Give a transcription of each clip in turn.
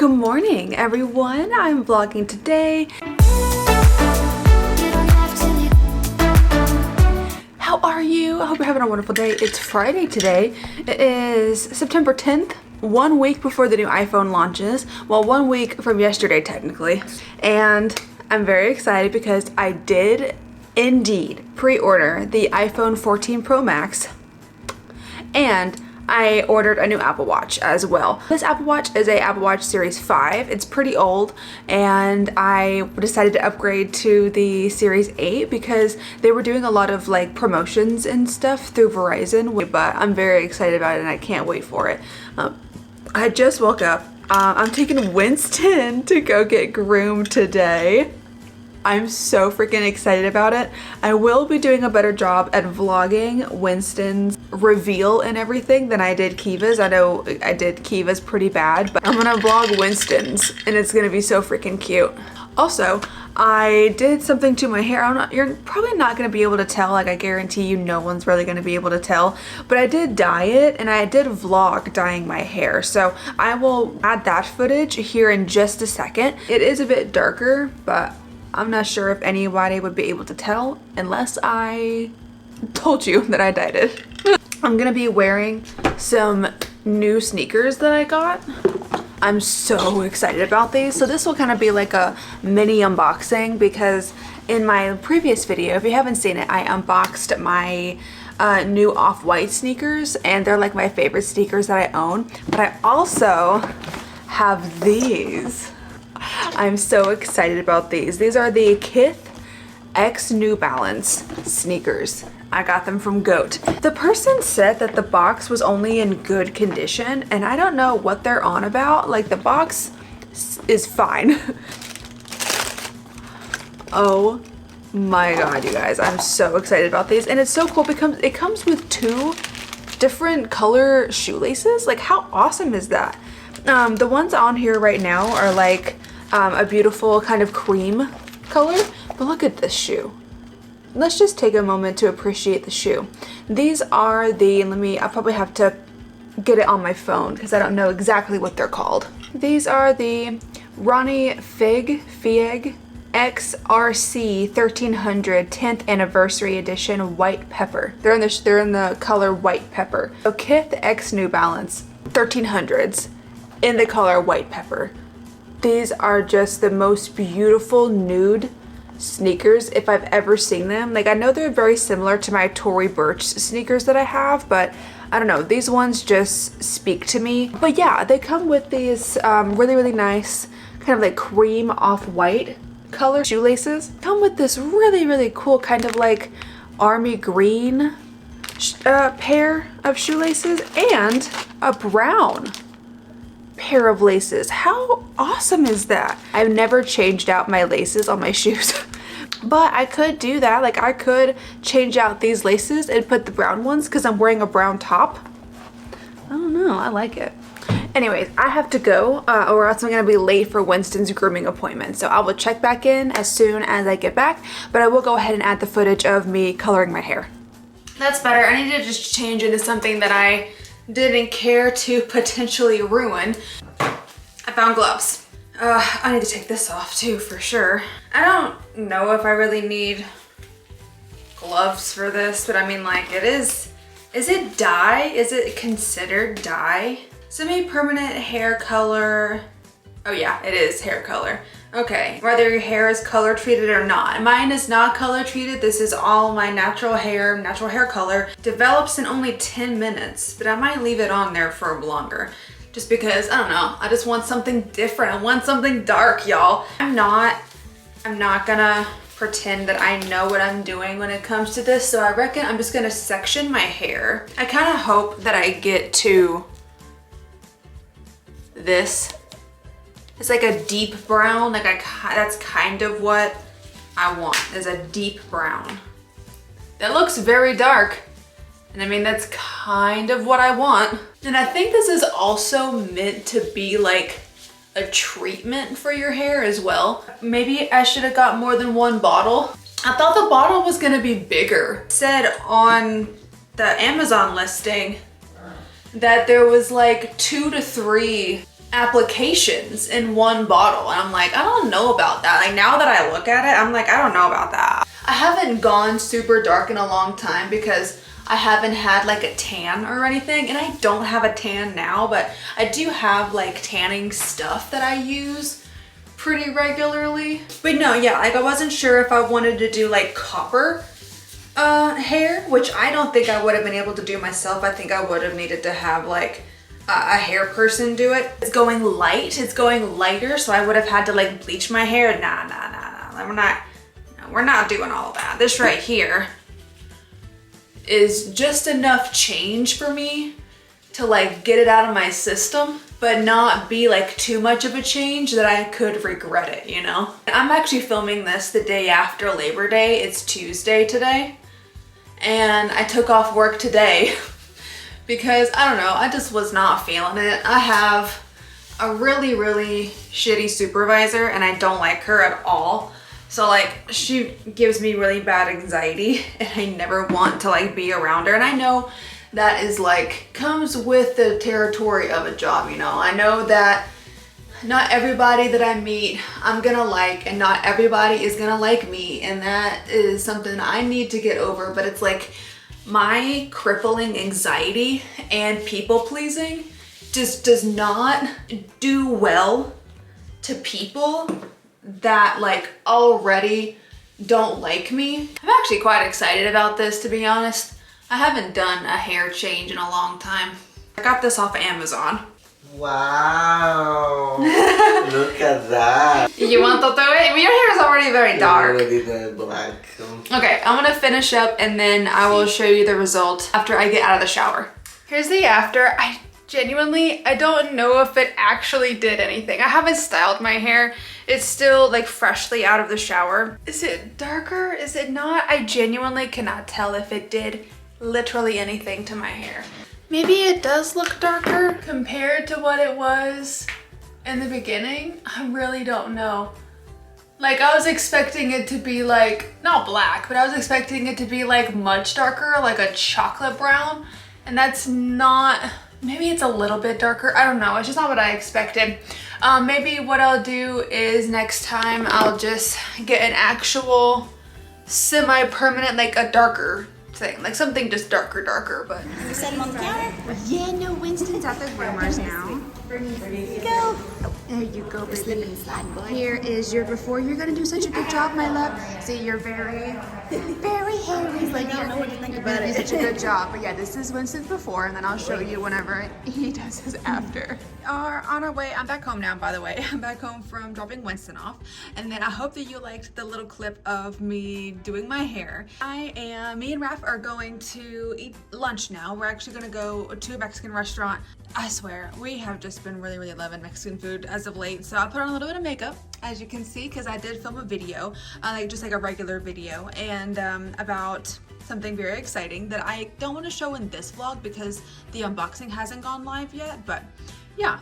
Good morning, everyone. I'm vlogging today. How are you? I hope you're having a wonderful day. It's Friday today. It is September 10th, 1 week before the new iPhone launches. Well, 1 week from yesterday, technically. And I'm very excited because I did indeed pre-order the iPhone 14 Pro Max. And I ordered a new Apple Watch as well. This Apple Watch is a Apple Watch Series 5. It's pretty old, and I decided to upgrade to the Series 8 because they were doing a lot of like promotions and stuff through Verizon, but I'm very excited about it and I can't wait for it. I just woke up. I'm taking Winston to go get groomed today. I'm so freaking excited about it. I will be doing a better job at vlogging Winston's reveal and everything than I did Kiva's. I know I did Kiva's pretty bad, but I'm gonna vlog Winston's and it's gonna be so freaking cute. Also, I did something to my hair. You're probably not gonna be able to tell, like I guarantee you no one's really gonna be able to tell, but I did dye it and I did vlog dyeing my hair. So I will add that footage here in just a second. It is a bit darker, but I'm not sure if anybody would be able to tell unless I told you that I dyed it. I'm gonna be wearing some new sneakers that I got. I'm so excited about these. So this will kind of be like a mini unboxing because in my previous video, if you haven't seen it, I unboxed my new off-white sneakers and they're like my favorite sneakers that I own. But I also have these. I'm so excited about these. These are the Kith X New Balance sneakers. I got them from Goat. The person said that the box was only in good condition, and I don't know what they're on about. Like, the box is fine. Oh my god, you guys. I'm so excited about these. And it's so cool because it comes with 2 different color shoelaces. Like, how awesome is that? The ones on here right now are like a beautiful kind of cream color, but look at this shoe. Let's just take a moment to appreciate the shoe. These are the, I'll probably have to get it on my phone because I don't know exactly what they're called. These are the Ronnie Fieg XRC 1300 10th Anniversary Edition White Pepper. They're in the color White Pepper. So Kith X New Balance 1300s in the color White Pepper. These are just the most beautiful nude sneakers if I've ever seen them. Like, I know they're very similar to my Tory Burch sneakers that I have, but I don't know, these ones just speak to me. But yeah, they come with these really nice kind of like cream off-white color shoelaces. Come with this really cool kind of like army green pair of shoelaces and a brown pair of laces. How awesome is that? I've never changed out my laces on my shoes, but I could do that. Like, I could change out these laces and put the brown ones because I'm wearing a brown top. I don't know, I like it. Anyways, I have to go or else I'm gonna be late for Winston's grooming appointment. So I will check back in as soon as I get back, but I will go ahead and add the footage of me coloring my hair. That's better. I need to just change into something that I didn't care to potentially ruin. I found gloves. I need to take this off too, for sure. I don't know if I really need gloves for this, but I mean, like, it is it dye? Is it considered dye? Semi-permanent hair color. Oh yeah, it is hair color. Okay, whether your hair is color treated or not. Mine is not color treated. This is all my natural hair color. Develops in only 10 minutes, but I might leave it on there for longer. Just because, I don't know, I just want something different. I want something dark, y'all. I'm not gonna pretend that I know what I'm doing when it comes to this, so I reckon I'm just gonna section my hair. I kind of hope that I get to this. It's like a deep brown, like that's kind of what I want, is a deep brown. That looks very dark, and I mean, that's kind of what I want. And I think this is also meant to be like a treatment for your hair as well. Maybe I should have got more than 1 bottle. I thought the bottle was gonna be bigger. It said on the Amazon listing that there was like 2 to 3 applications in one bottle. And I'm like, I don't know about that. Like now that I look at it, I'm like, I don't know about that. I haven't gone super dark in a long time because I haven't had like a tan or anything, and I don't have a tan now, but I do have like tanning stuff that I use pretty regularly. But no, yeah, like I wasn't sure if I wanted to do like copper hair, which I don't think I would have been able to do myself. I think I would have needed to have like a hair person do it. It's going light, it's going lighter, so I would have had to like bleach my hair. Nah. We're not doing all of that. This right here is just enough change for me to like get it out of my system, but not be like too much of a change that I could regret it, you know? I'm actually filming this the day after Labor Day. It's Tuesday today. And I took off work today because I don't know, I just was not feeling it. I have a really, really shitty supervisor and I don't like her at all. So like she gives me really bad anxiety and I never want to like be around her. And I know that is like, comes with the territory of a job, you know? I know that not everybody that I meet I'm gonna like, and not everybody is gonna like me. And that is something I need to get over. But it's like my crippling anxiety and people pleasing just does not do well to people that like already don't like me. I'm actually quite excited about this, to be honest. I haven't done a hair change in a long time. I got this off of Amazon. Wow. Look at that. You want to do it? Your hair is already very dark. Already black. Okay, I'm gonna finish up and then I will show you the result after I get out of the shower. Here's the after. I don't know if it actually did anything. I haven't styled my hair. It's still like freshly out of the shower. Is it darker? Is it not? I genuinely cannot tell if it did literally anything to my hair. Maybe it does look darker compared to what it was in the beginning. I really don't know. Like I was expecting it to be like, not black, but I was expecting it to be like much darker, like a chocolate brown. And that's not, maybe it's a little bit darker. I don't know, it's just not what I expected. Maybe what I'll do is next time I'll just get an actual semi-permanent, like a darker thing, like something just darker, but. You set him on the counter? Yeah, no, Winston's at the groomers now. There you go. There you go, baby. Slip and slide, boy. Here is your before. You're gonna do such a good job, my love. See, you're very hairy. He's like, I don't know what to think about You it. did such a good job. But yeah, this is Winston's before, and then I'll show you whenever he does his after. On our way, I'm back home now, by the way. I'm back home from dropping Winston off. And then I hope that you liked the little clip of me doing my hair. Me and Raph are going to eat lunch now. We're actually gonna go to a Mexican restaurant. I swear, we have just been really loving Mexican food as of late. So I put on a little bit of makeup, as you can see, because I did film a video, just like a regular video, and about something very exciting that I don't want to show in this vlog because the unboxing hasn't gone live yet. But yeah,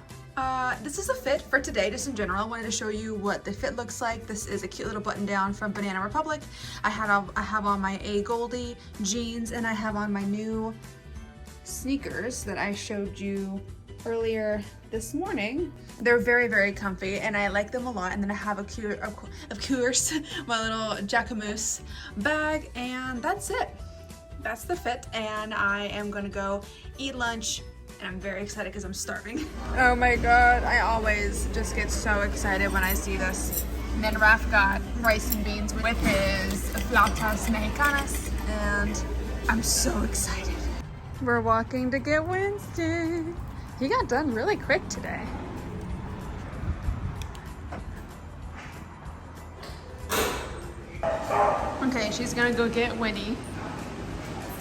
this is a fit for today, just in general. I wanted to show you what the fit looks like. This is a cute little button down from Banana Republic. I have on my A Goldie jeans, and I have on my new sneakers that I showed you earlier this morning. They're very comfy and I like them a lot. And then I have of course my little Jacquemus bag, and that's it. That's the fit, and I am gonna go eat lunch, and I'm very excited because I'm starving. Oh my god, I always just get so excited when I see this. And then Raph got rice and beans with his flautas mexicanas, and I'm so excited. We're walking to get Winston. He got done really quick today. Okay, she's gonna go get Winnie.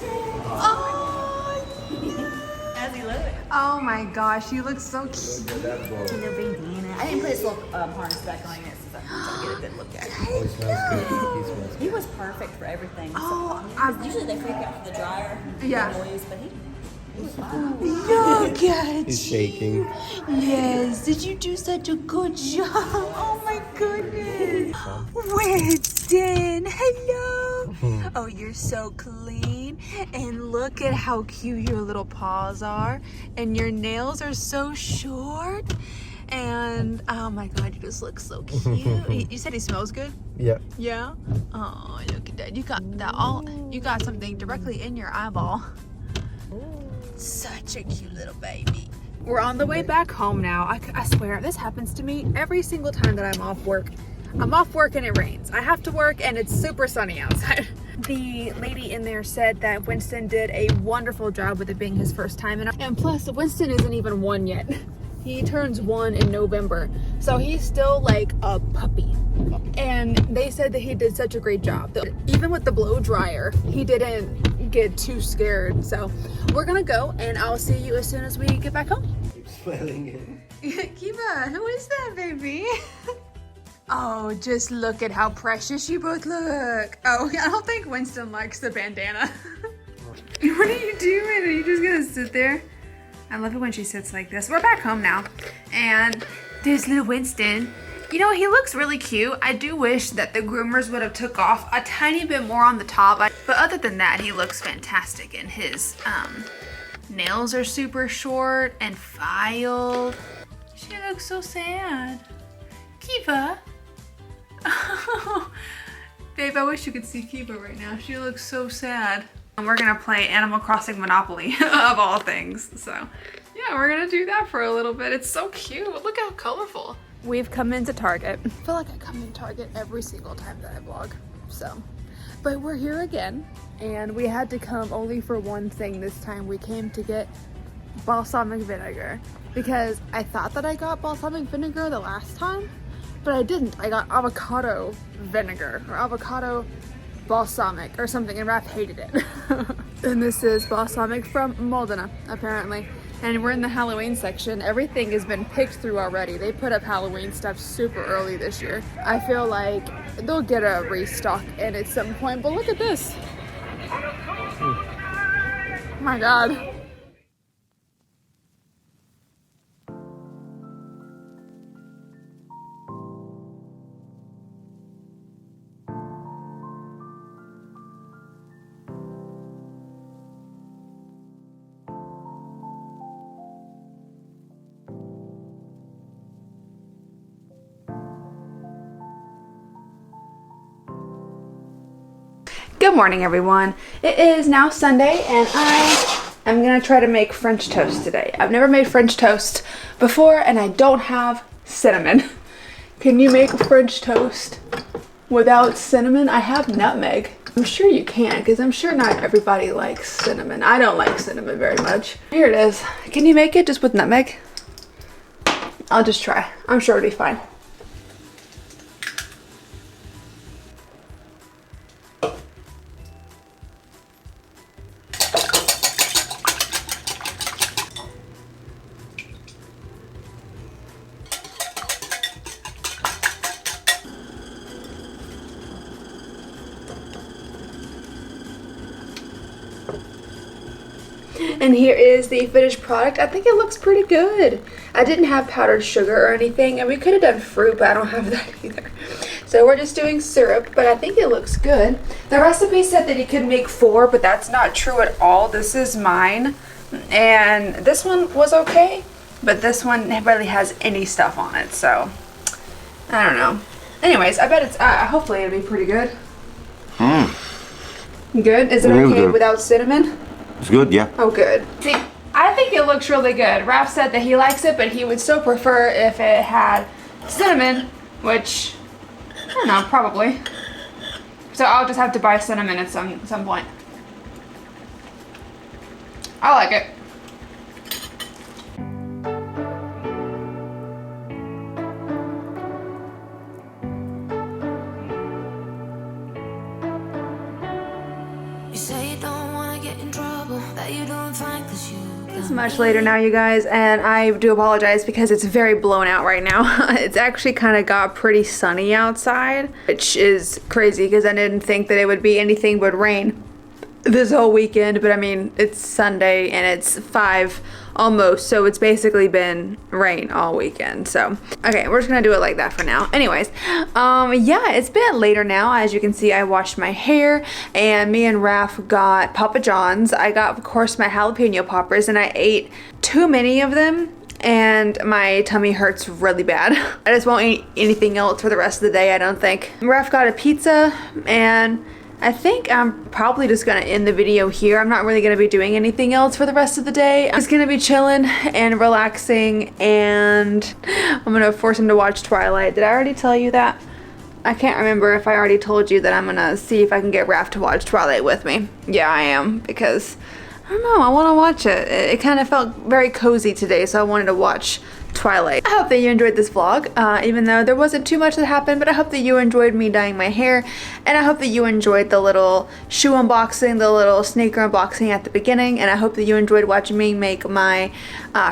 Oh, yeah. How's he look? Oh my gosh, he looks so cute. He's a baby in it. I didn't put his little harness back on yet, so I'm gonna get a good look at him. Oh, he smells good. He smells good. He was perfect for everything. Usually they freak out for the dryer. Yeah. Noise, but he was fine. Look at He's shaking. Yes, did you do such a good job? Oh my goodness. Winston, hello. Oh, you're so clean. And look at how cute your little paws are. And your nails are so short. And oh my god, you just look so cute. You said he smells good? Yeah. Yeah? Oh, look at that. You got that all, you got something directly in your eyeball. Such a cute little baby. We're on the way back home now. I swear, this happens to me every single time that I'm off work. I'm off work and it rains. I have to work and it's super sunny outside. The lady in there said that Winston did a wonderful job with it being his first time. And plus, Winston isn't even 1 yet. He turns 1 in November. So he's still like a puppy. And they said that he did such a great job. Even with the blow dryer, he didn't get too scared. So we're gonna go and I'll see you as soon as we get back home. Keep smelling it. Kiva, who is that, baby? Oh, just look at how precious you both look. Oh, I don't think Winston likes the bandana. What are you doing? Are you just gonna sit there? I love it when she sits like this. We're back home now. And there's little Winston. You know, he looks really cute. I do wish that the groomers would have took off a tiny bit more on the top. But other than that, he looks fantastic. And his nails are super short and filed. She looks so sad. Kiva. Oh, babe, I wish you could see Kiva right now. She looks so sad. And we're gonna play Animal Crossing Monopoly, of all things. So, yeah, we're gonna do that for a little bit. It's so cute. Look how colorful. We've come into Target. I feel like I come in Target every single time that I vlog. So, but we're here again. And we had to come only for one thing this time. We came to get balsamic vinegar. Because I thought that I got balsamic vinegar the last time. But I didn't. I got avocado vinegar or avocado balsamic or something, and Raph hated it. And this is balsamic from Modena, apparently. And we're in the Halloween section. Everything has been picked through already. They put up Halloween stuff super early this year. I feel like they'll get a restock in at some point, but look at this. Oh my god. Good morning, everyone. It is now Sunday and I am gonna try to make French toast today. I've never made French toast before and I don't have cinnamon. Can you make French toast without cinnamon? I have nutmeg. I'm sure you can because I'm sure not everybody likes cinnamon. I don't like cinnamon very much. Here it is. Can you make it just with nutmeg? I'll just try. I'm sure it'll be fine. And here is the finished product. I think it looks pretty good. I didn't have powdered sugar or anything, and we could have done fruit, but I don't have that either. So we're just doing syrup, but I think it looks good. The recipe said that you could make 4, but that's not true at all. This is mine, and this one was okay, but this one barely has any stuff on it, so I don't know. Anyways, I bet it's, hopefully it'll be pretty good. Good? Is it okay without cinnamon? It's good, yeah. Oh, good. See, I think it looks really good. Raph said that he likes it, but he would still prefer if it had cinnamon, which, I don't know, probably. So I'll just have to buy cinnamon at some point. I like it. It's much later now, you guys, and I do apologize because it's very blown out right now. It's actually kind of got pretty sunny outside, which is crazy because I didn't think that it would be anything but rain this whole weekend, but I mean, it's Sunday and it's 5 almost, so it's basically been rain all weekend. So okay, we're just gonna do it like that for now. Anyways, yeah, it's been later now. As you can see, I washed my hair and me and Raph got Papa John's. I got, of course, my jalapeno poppers and I ate too many of them and my tummy hurts really bad. I just won't eat anything else for the rest of the day, I don't think. Ref got a pizza, and I think I'm probably just gonna end the video here. I'm not really gonna be doing anything else for the rest of the day. I'm just gonna be chilling and relaxing, and I'm gonna force him to watch Twilight. Did I already tell you that? I can't remember if I already told you that I'm gonna see if I can get Raph to watch Twilight with me. Yeah, I am, because I don't know, I wanna watch it. It kind of felt very cozy today, so I wanted to watch Twilight. I hope that you enjoyed this vlog, even though there wasn't too much that happened, but I hope that you enjoyed me dyeing my hair, and I hope that you enjoyed the little shoe unboxing, the little sneaker unboxing at the beginning, and I hope that you enjoyed watching me make my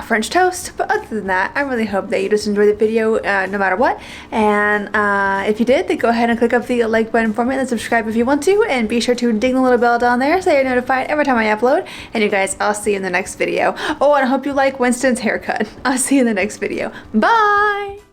French toast. But other than that, I really hope that you just enjoyed the video no matter what, and if you did, then go ahead and click up the like button for me and subscribe if you want to, and be sure to ding the little bell down there so you're notified every time I upload. And you guys, I'll see you in the next video. Oh, and I hope you like Winston's haircut. I'll see you in the next video. Bye!